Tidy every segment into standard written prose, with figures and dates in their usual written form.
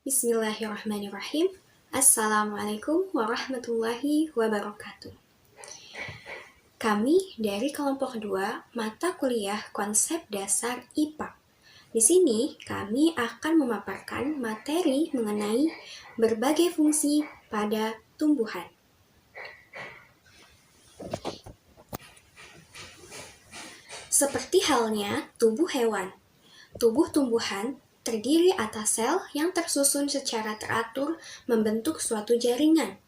Bismillahirrahmanirrahim. Assalamualaikum warahmatullahi wabarakatuh. Kami dari kelompok 2 mata kuliah konsep dasar IPA. Di sini kami akan memaparkan materi mengenai berbagai fungsi pada tumbuhan. Seperti halnya tubuh hewan, tubuh tumbuhan terdiri atas sel yang tersusun secara teratur membentuk suatu jaringan.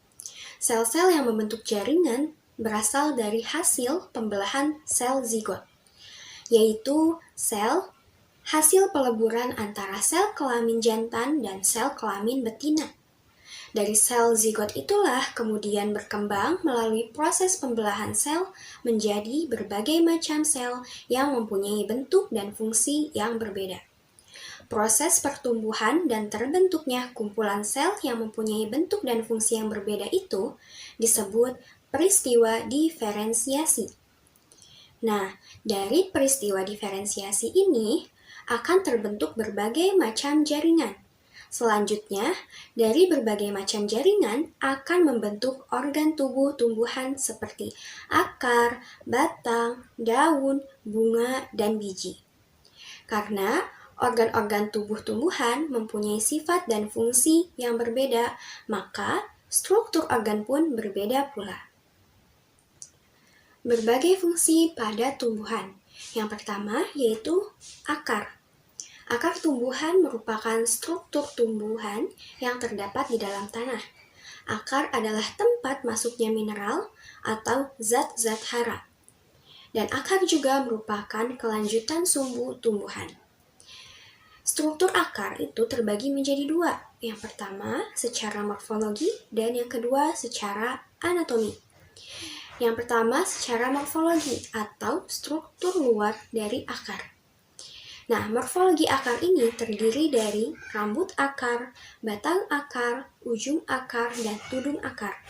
Sel-sel yang membentuk jaringan berasal dari hasil pembelahan sel zigot, yaitu sel hasil peleburan antara sel kelamin jantan dan sel kelamin betina. Dari sel zigot itulah kemudian berkembang melalui proses pembelahan sel menjadi berbagai macam sel yang mempunyai bentuk dan fungsi yang berbeda. Proses pertumbuhan dan terbentuknya kumpulan sel yang mempunyai bentuk dan fungsi yang berbeda itu disebut peristiwa diferensiasi. Nah, dari peristiwa diferensiasi ini akan terbentuk berbagai macam jaringan. Selanjutnya, dari berbagai macam jaringan akan membentuk organ tubuh tumbuhan seperti akar, batang, daun, bunga, dan biji. Karena organ-organ tubuh tumbuhan mempunyai sifat dan fungsi yang berbeda, maka struktur organ pun berbeda pula. Berbagai fungsi pada tumbuhan. Yang pertama yaitu akar. Akar tumbuhan merupakan struktur tumbuhan yang terdapat di dalam tanah. Akar adalah tempat masuknya mineral atau zat-zat hara. Dan akar juga merupakan kelanjutan sumbu tumbuhan. Struktur akar itu terbagi menjadi dua. Yang pertama secara morfologi dan yang kedua secara anatomi. Yang pertama secara morfologi atau struktur luar dari akar. Nah, morfologi akar ini terdiri dari rambut akar, batang akar, ujung akar, dan tudung akar.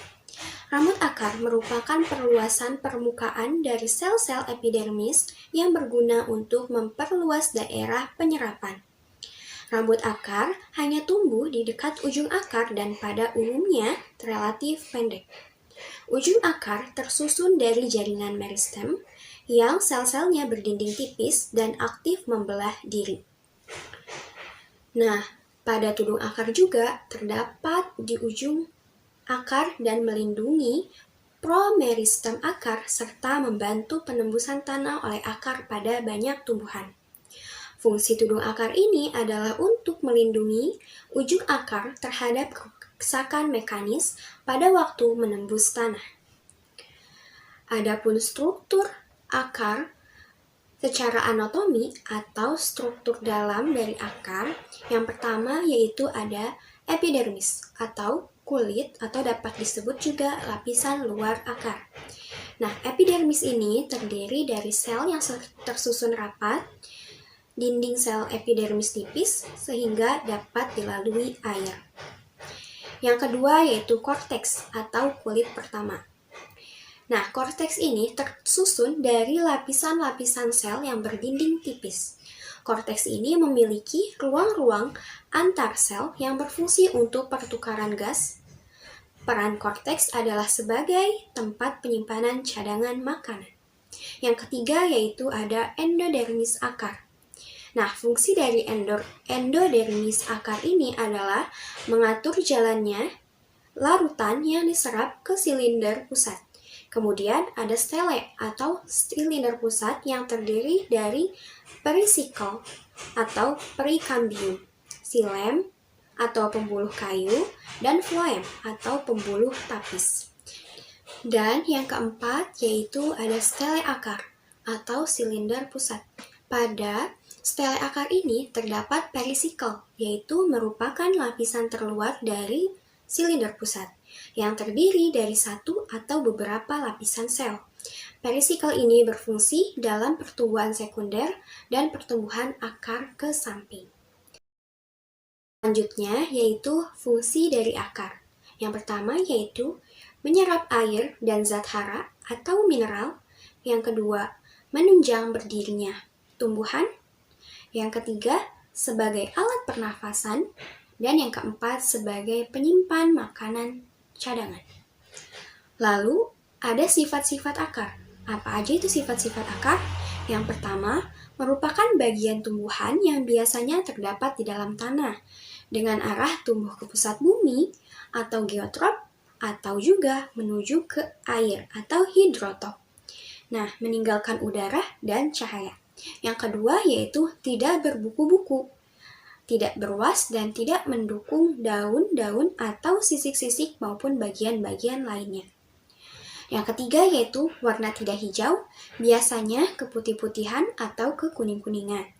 Rambut akar merupakan perluasan permukaan dari sel-sel epidermis yang berguna untuk memperluas daerah penyerapan. Rambut akar hanya tumbuh di dekat ujung akar dan pada umumnya relatif pendek. Ujung akar tersusun dari jaringan meristem yang sel-selnya berdinding tipis dan aktif membelah diri. Nah, pada tudung akar juga terdapat di ujung akar dan melindungi promeristem akar serta membantu penembusan tanah oleh akar pada banyak tumbuhan. Fungsi tudung akar ini adalah untuk melindungi ujung akar terhadap kerusakan mekanis pada waktu menembus tanah. Adapun struktur akar secara anatomi atau struktur dalam dari akar, yang pertama yaitu ada epidermis atau kulit atau dapat disebut juga lapisan luar akar. Nah, epidermis ini terdiri dari sel yang tersusun rapat, dinding sel epidermis tipis sehingga dapat dilalui air. Yang kedua yaitu korteks atau kulit pertama. Nah, korteks ini tersusun dari lapisan-lapisan sel yang berdinding tipis. Korteks ini memiliki ruang-ruang antar sel yang berfungsi untuk pertukaran gas. Peran korteks adalah sebagai tempat penyimpanan cadangan makanan. Yang ketiga yaitu ada endodermis akar. Nah, fungsi dari endodermis akar ini adalah mengatur jalannya larutan yang diserap ke silinder pusat. Kemudian ada stele atau silinder pusat yang terdiri dari perisikel atau perikambium, silem atau pembuluh kayu, dan floem atau pembuluh tapis. Dan yang keempat yaitu ada stele akar atau silinder pusat. Pada stele akar ini terdapat perisikel, yaitu merupakan lapisan terluar dari silinder pusat, yang terdiri dari satu atau beberapa lapisan sel. Perisikel ini berfungsi dalam pertumbuhan sekunder dan pertumbuhan akar ke samping. Selanjutnya yaitu fungsi dari akar. Yang pertama yaitu menyerap air dan zat hara atau mineral. Yang kedua, menunjang berdirinya tumbuhan. Yang ketiga, sebagai alat pernafasan. Dan yang keempat sebagai penyimpan makanan cadangan. Lalu ada sifat-sifat akar. Apa aja itu sifat-sifat akar? Yang pertama, merupakan bagian tumbuhan yang biasanya terdapat di dalam tanah dengan arah tumbuh ke pusat bumi atau geotrop atau juga menuju ke air atau hidrotop. Nah, meninggalkan udara dan cahaya. Yang kedua yaitu tidak berbuku-buku, tidak beruas dan tidak mendukung daun-daun atau sisik-sisik maupun bagian-bagian lainnya. Yang ketiga yaitu warna tidak hijau, biasanya keputih-putihan atau kekuning-kuningan.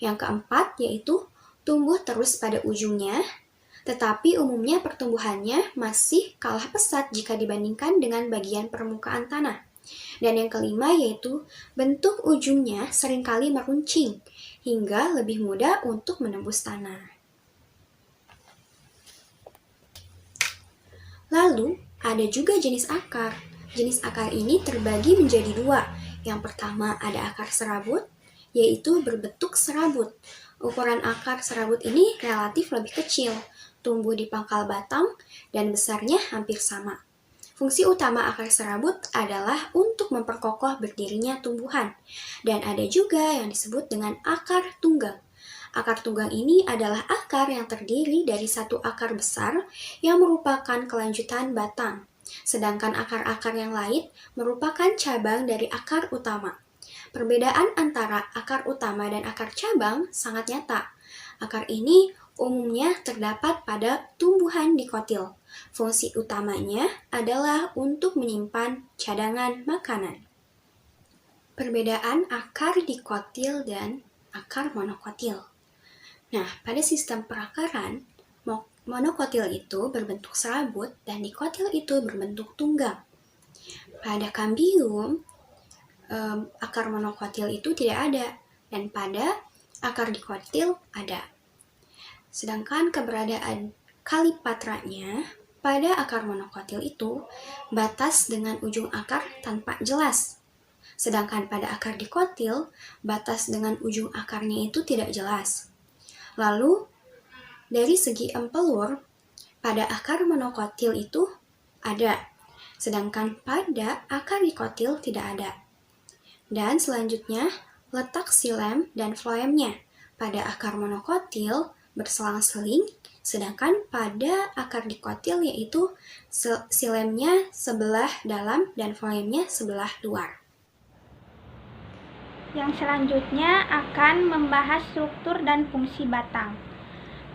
Yang keempat yaitu tumbuh terus pada ujungnya, tetapi umumnya pertumbuhannya masih kalah pesat jika dibandingkan dengan bagian permukaan tanah. Dan yang kelima yaitu bentuk ujungnya seringkali meruncing, hingga lebih mudah untuk menembus tanah. Lalu, ada juga jenis akar. Jenis akar ini terbagi menjadi dua. Yang pertama ada akar serabut, yaitu berbentuk serabut. Ukuran akar serabut ini relatif lebih kecil, tumbuh di pangkal batang, dan besarnya hampir sama. Fungsi utama akar serabut adalah untuk memperkokoh berdirinya tumbuhan. Dan ada juga yang disebut dengan akar tunggang. Akar tunggang ini adalah akar yang terdiri dari satu akar besar yang merupakan kelanjutan batang. Sedangkan akar-akar yang lain merupakan cabang dari akar utama. Perbedaan antara akar utama dan akar cabang sangat nyata. Akar ini umumnya terdapat pada tumbuhan dikotil. Fungsi utamanya adalah untuk menyimpan cadangan makanan. Perbedaan akar dikotil dan akar monokotil. Nah, pada sistem perakaran, monokotil itu berbentuk serabut dan dikotil itu berbentuk tunggang. Pada kambium, akar monokotil itu tidak ada, dan pada akar dikotil ada. Sedangkan keberadaan kalipatranya pada akar monokotil itu batas dengan ujung akar tanpa jelas. Sedangkan pada akar dikotil, batas dengan ujung akarnya itu tidak jelas. Lalu, dari segi empelur, pada akar monokotil itu ada, sedangkan pada akar dikotil tidak ada. Dan selanjutnya, letak xilem dan floemnya. Pada akar monokotil berselang-seling, sedangkan pada akar dikotil yaitu xilemnya sebelah dalam dan floemnya sebelah luar. Yang selanjutnya akan membahas struktur dan fungsi batang.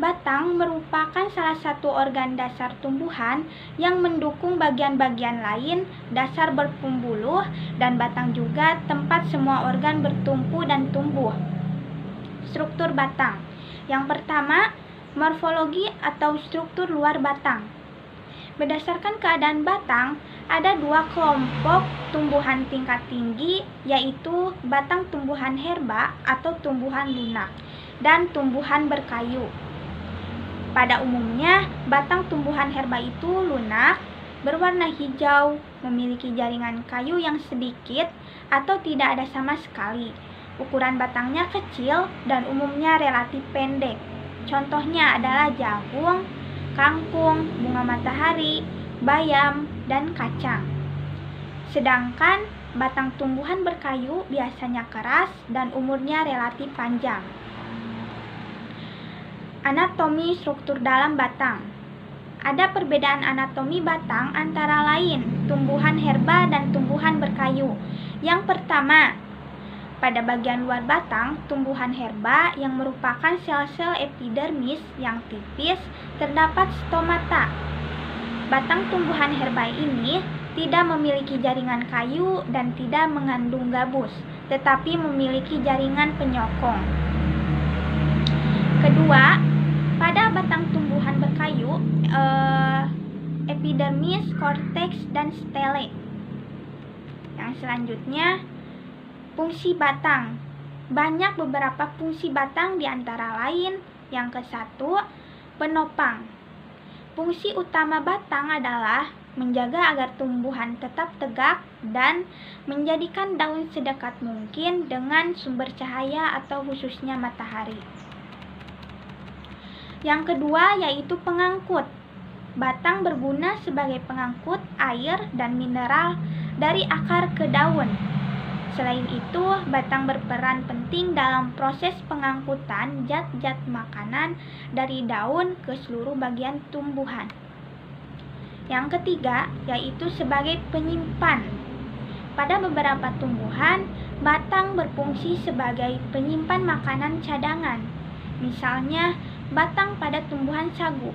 Batang merupakan salah satu organ dasar tumbuhan yang mendukung bagian-bagian lain, dasar berpembuluh, dan batang juga tempat semua organ bertumpu dan tumbuh. Struktur batang. Yang pertama, morfologi atau struktur luar batang. Berdasarkan keadaan batang, ada dua kelompok tumbuhan tingkat tinggi, yaitu batang tumbuhan herba atau tumbuhan lunak, dan tumbuhan berkayu. Pada umumnya, batang tumbuhan herba itu lunak, berwarna hijau, memiliki jaringan kayu yang sedikit atau tidak ada sama sekali. Ukuran batangnya kecil dan umumnya relatif pendek. Contohnya adalah jagung, kangkung, bunga matahari, bayam, dan kacang. Sedangkan batang tumbuhan berkayu biasanya keras dan umurnya relatif panjang. Anatomi struktur dalam batang. Ada perbedaan anatomi batang antara lain tumbuhan herba dan tumbuhan berkayu. Yang pertama, pada bagian luar batang, tumbuhan herba yang merupakan sel-sel epidermis yang tipis terdapat stomata. Batang tumbuhan herba ini tidak memiliki jaringan kayu dan tidak mengandung gabus, tetapi memiliki jaringan penyokong. Kedua, pada batang tumbuhan berkayu, epidermis, korteks, dan stele. Yang selanjutnya, fungsi batang. Banyak beberapa fungsi batang di antara lain. Yang ke-1, penopang. Fungsi utama batang adalah menjaga agar tumbuhan tetap tegak dan menjadikan daun sedekat mungkin dengan sumber cahaya atau khususnya matahari. Yang kedua yaitu pengangkut. Batang berguna sebagai pengangkut air dan mineral dari akar ke daun. Selain itu, batang berperan penting dalam proses pengangkutan zat-zat makanan dari daun ke seluruh bagian tumbuhan. Yang ketiga yaitu sebagai penyimpan. Pada beberapa tumbuhan, batang berfungsi sebagai penyimpan makanan cadangan. Misalnya, batang pada tumbuhan sagu.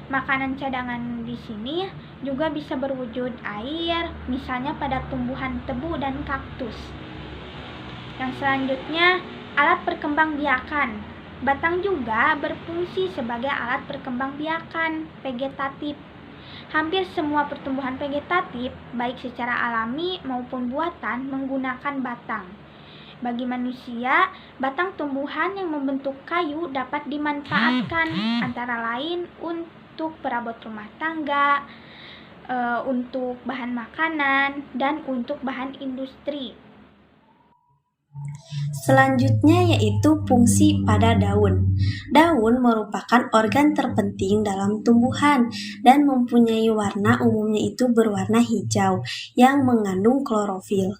Makanan cadangan di sini juga bisa berwujud air, misalnya pada tumbuhan tebu dan kaktus. Yang selanjutnya, alat perkembangbiakan. Batang juga berfungsi sebagai alat perkembangbiakan vegetatif. Hampir semua pertumbuhan vegetatif, baik secara alami maupun buatan, menggunakan batang. Bagi manusia, batang tumbuhan yang membentuk kayu dapat dimanfaatkan antara lain untuk perabot rumah tangga, untuk bahan makanan, dan untuk bahan industri. Selanjutnya yaitu fungsi pada daun. Daun merupakan organ terpenting dalam tumbuhan dan mempunyai warna umumnya itu berwarna hijau yang mengandung klorofil.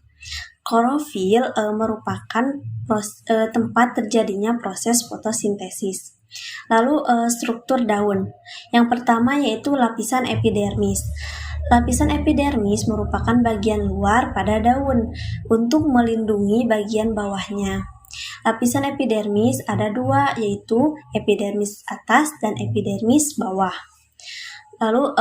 Klorofil merupakan tempat terjadinya proses fotosintesis. Lalu struktur daun. Yang pertama yaitu lapisan epidermis. Lapisan epidermis merupakan bagian luar pada daun untuk melindungi bagian bawahnya. Lapisan epidermis ada dua, yaitu epidermis atas dan epidermis bawah. Lalu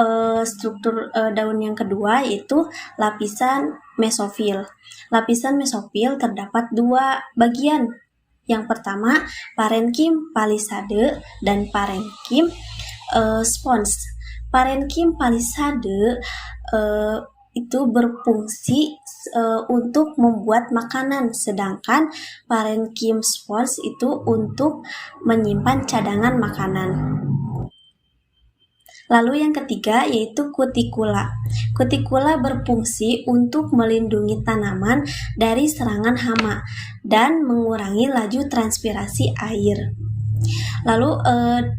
struktur daun yang kedua yaitu lapisan mesofil. Lapisan mesofil terdapat dua bagian. Yang pertama, parenkim palisade dan parenkim spons. Parenkim palisade itu berfungsi untuk membuat makanan, sedangkan parenkim spons itu untuk menyimpan cadangan makanan. Lalu yang ketiga yaitu kutikula. Kutikula berfungsi untuk melindungi tanaman dari serangan hama dan mengurangi laju transpirasi air. Lalu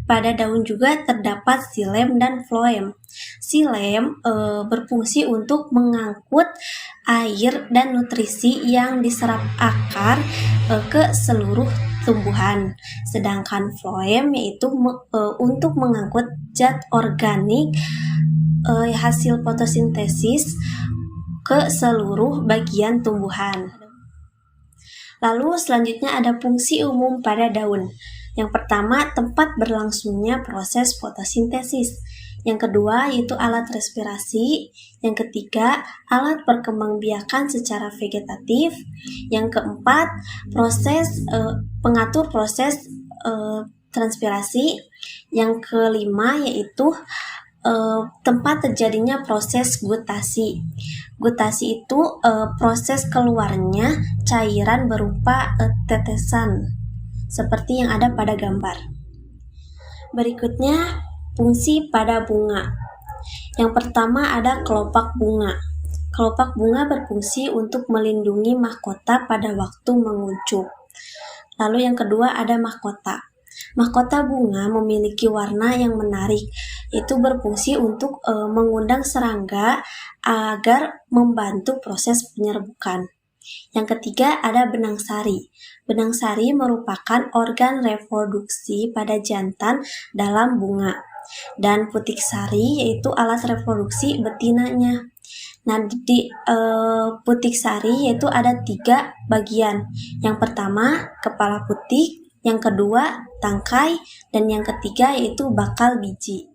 pada daun juga terdapat xilem dan floem. Xilem berfungsi untuk mengangkut air dan nutrisi yang diserap akar ke seluruh tumbuhan. Sedangkan floem yaitu untuk mengangkut zat organik hasil fotosintesis ke seluruh bagian tumbuhan. Lalu selanjutnya ada fungsi umum pada daun. Yang pertama, tempat berlangsungnya proses fotosintesis. Yang kedua, yaitu alat respirasi. Yang ketiga, alat perkembangbiakan secara vegetatif. Yang keempat, pengatur proses transpirasi. Yang kelima, yaitu tempat terjadinya proses gutasi. Gutasi itu proses keluarnya cairan berupa tetesan, seperti yang ada pada gambar. Berikutnya, fungsi pada bunga. Yang pertama ada kelopak bunga. Kelopak bunga berfungsi untuk melindungi mahkota pada waktu menguncup. Lalu yang kedua ada mahkota. Mahkota bunga memiliki warna yang menarik, itu berfungsi untuk mengundang serangga agar membantu proses penyerbukan. Yang ketiga ada benang sari. Benang sari merupakan organ reproduksi pada jantan dalam bunga. Dan putik sari yaitu alat reproduksi betinanya. Nah, di putik sari yaitu ada 3 bagian. Yang pertama kepala putik, yang kedua tangkai, dan yang ketiga yaitu bakal biji.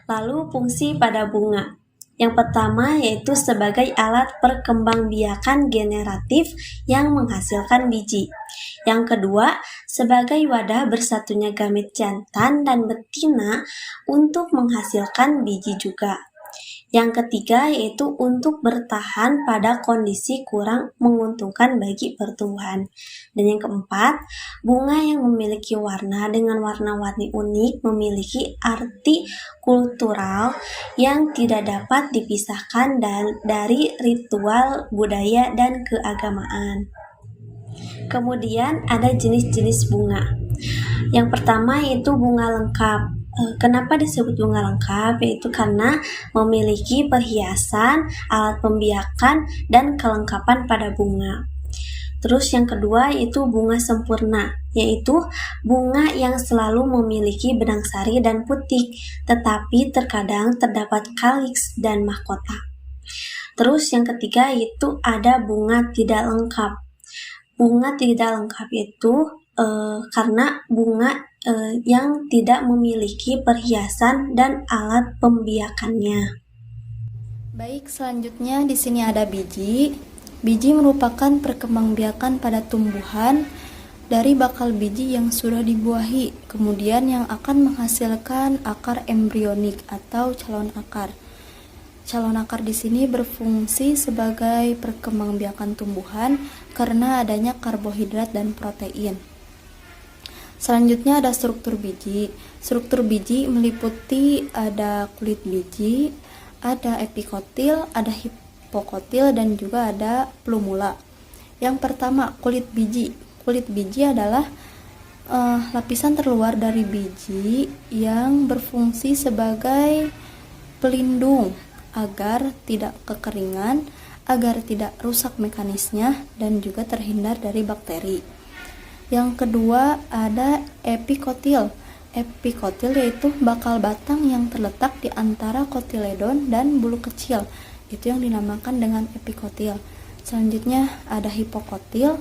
Lalu fungsi pada bunga. Yang pertama yaitu sebagai alat perkembangbiakan generatif yang menghasilkan biji. Yang kedua, sebagai wadah bersatunya gamit jantan dan betina untuk menghasilkan biji juga. Yang ketiga yaitu untuk bertahan pada kondisi kurang menguntungkan bagi pertumbuhan. Dan yang keempat, bunga yang memiliki warna dengan warna-warni unik memiliki arti kultural yang tidak dapat dipisahkan dari ritual budaya dan keagamaan. Kemudian ada jenis-jenis bunga. Yang pertama yaitu bunga lengkap. Kenapa disebut bunga lengkap? Yaitu karena memiliki perhiasan, alat pembiakan, dan kelengkapan pada bunga. Terus yang kedua yaitu bunga sempurna, yaitu bunga yang selalu memiliki benang sari dan putik, tetapi terkadang terdapat kaliks dan mahkota. Terus yang ketiga yaitu ada bunga tidak lengkap. Bunga tidak lengkap itu karena bunga yang tidak memiliki perhiasan dan alat pembiakannya. Baik, selanjutnya di sini ada biji. Biji merupakan perkembangbiakan pada tumbuhan dari bakal biji yang sudah dibuahi, kemudian yang akan menghasilkan akar embrionik atau calon akar. Calon akar di sini berfungsi sebagai perkembangbiakan tumbuhan karena adanya karbohidrat dan protein. Selanjutnya ada struktur biji. Struktur biji meliputi ada kulit biji, ada epikotil, ada hipokotil, dan juga ada plumula. Yang pertama, kulit biji. Kulit biji adalah lapisan terluar dari biji yang berfungsi sebagai pelindung agar tidak kekeringan, agar tidak rusak mekanisnya, dan juga terhindar dari bakteri. Yang kedua ada epikotil. Epikotil yaitu bakal batang yang terletak di antara kotiledon dan bulu kecil. Itu yang dinamakan dengan epikotil. Selanjutnya ada hipokotil.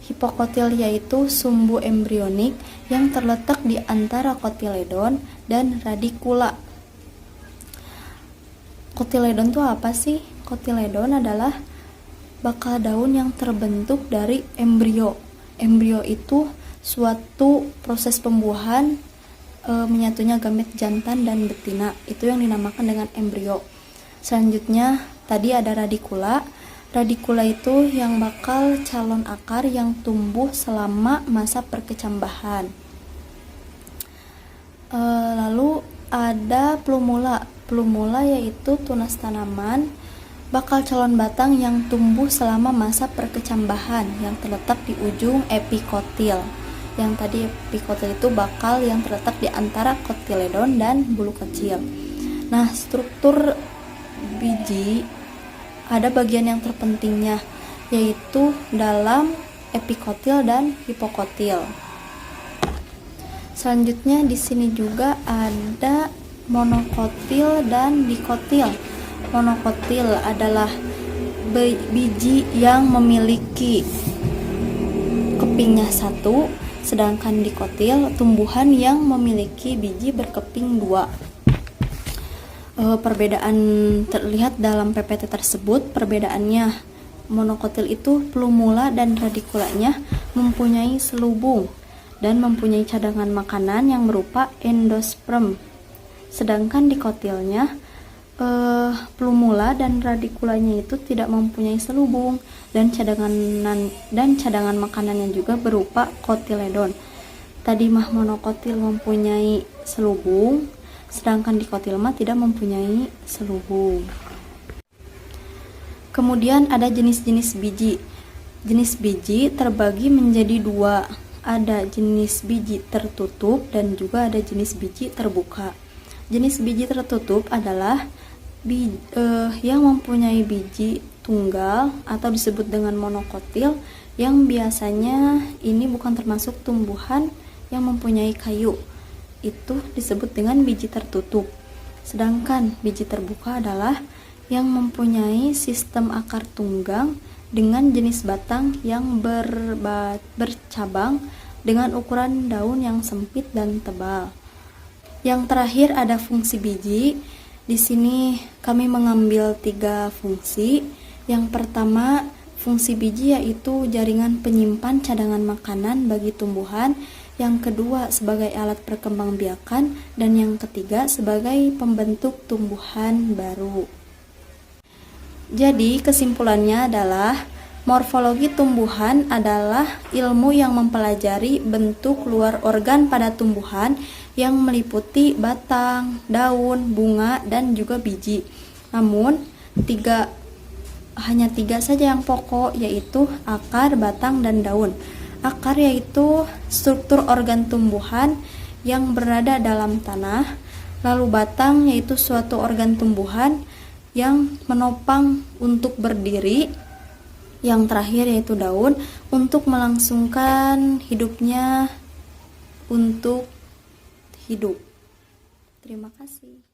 Hipokotil yaitu sumbu embrionik yang terletak di antara kotiledon dan radikula. Kotiledon itu apa sih? Kotiledon adalah bakal daun yang terbentuk dari embrio. Embrio itu suatu proses pembuahan menyatunya gamet jantan dan betina. Itu yang dinamakan dengan embrio. Selanjutnya tadi ada radikula. Radikula itu yang bakal calon akar yang tumbuh selama masa perkecambahan. Lalu ada plumula. Plumula yaitu tunas tanaman, bakal calon batang yang tumbuh selama masa perkecambahan yang terletak di ujung epikotil. Yang tadi epikotil itu bakal yang terletak di antara kotiledon dan bulu kecil. Nah, struktur biji ada bagian yang terpentingnya, yaitu dalam epikotil dan hipokotil. Selanjutnya di sini juga ada monokotil dan dikotil. Monokotil adalah biji yang memiliki kepingnya satu, sedangkan dikotil tumbuhan yang memiliki biji berkeping dua. Perbedaan terlihat dalam PPT tersebut. Perbedaannya, monokotil itu plumula dan radikulanya mempunyai selubung dan mempunyai cadangan makanan yang berupa endosperm. Sedangkan dikotilnya plumula dan radikulanya itu tidak mempunyai selubung dan cadangan makanannya juga berupa kotiledon. Tadi mah monokotil mempunyai selubung, sedangkan dikotil mah tidak mempunyai selubung. Kemudian ada jenis-jenis biji. Jenis biji terbagi menjadi dua. Ada jenis biji tertutup dan juga ada jenis biji terbuka. Jenis biji tertutup adalah yang mempunyai biji tunggal atau disebut dengan monokotil, yang biasanya ini bukan termasuk tumbuhan yang mempunyai kayu. Itu disebut dengan biji tertutup. Sedangkan biji terbuka adalah yang mempunyai sistem akar tunggang dengan jenis batang yang bercabang dengan ukuran daun yang sempit dan tebal. Yang terakhir ada fungsi biji. Di sini kami mengambil 3 fungsi. Yang pertama, fungsi biji yaitu jaringan penyimpan cadangan makanan bagi tumbuhan. Yang kedua, sebagai alat perkembangbiakan. Dan yang ketiga, sebagai pembentuk tumbuhan baru. Jadi, kesimpulannya adalah morfologi tumbuhan adalah ilmu yang mempelajari bentuk luar organ pada tumbuhan yang meliputi batang, daun, bunga, dan juga biji. Namun, hanya tiga saja yang pokok, yaitu akar, batang, dan daun. Akar yaitu struktur organ tumbuhan yang berada dalam tanah. Lalu batang yaitu suatu organ tumbuhan yang menopang untuk berdiri. Yang terakhir yaitu daun untuk melangsungkan hidupnya untuk hidup. Terima kasih.